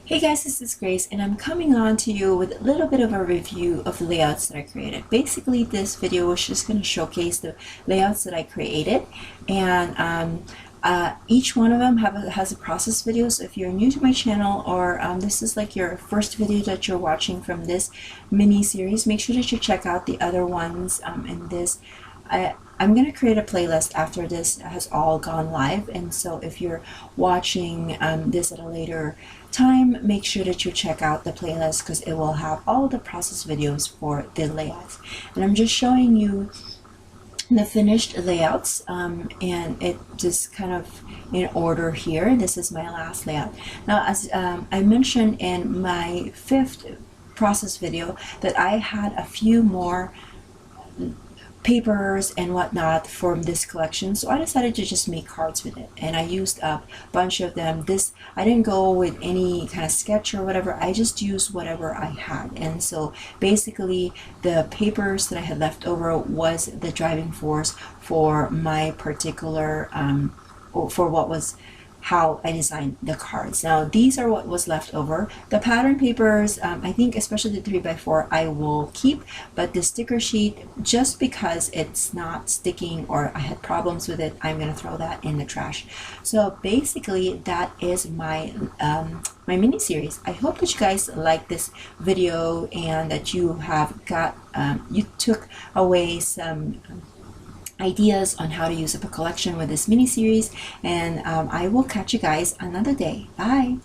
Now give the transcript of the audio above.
Hey guys, this is Grace and I'm coming on to you with a little bit of a review of the layouts that I created. Basically, this video was just going to showcase the layouts that I created, and each one of them has a process video. So if you're new to my channel, or this is like your first video that you're watching from this mini series, make sure that you check out the other ones in this. I'm going to create a playlist after this has all gone live, and so if you're watching this at a later time, make sure that you check out the playlist because it will have all the process videos for the layouts. And I'm just showing you the finished layouts, and it just kind of in order here. This is my last layout. Now, as I mentioned in my fifth process video, that I had a few more papers and whatnot from this collection, so I decided to just make cards with it, and I used a bunch of them. I didn't go with any kind of sketch or whatever, I just used whatever I had. And so basically the papers that I had left over was the driving force for my particular for what was how I designed the cards. Now these are what was left over. The pattern papers, I think especially the 3x4 I will keep, but the sticker sheet, just because it's not sticking or I had problems with it, I'm gonna throw that in the trash. So basically that is my my mini series. I hope that you guys like this video and that you have got you took away some ideas on how to use up a collection with this mini series, and I will catch you guys another day. Bye.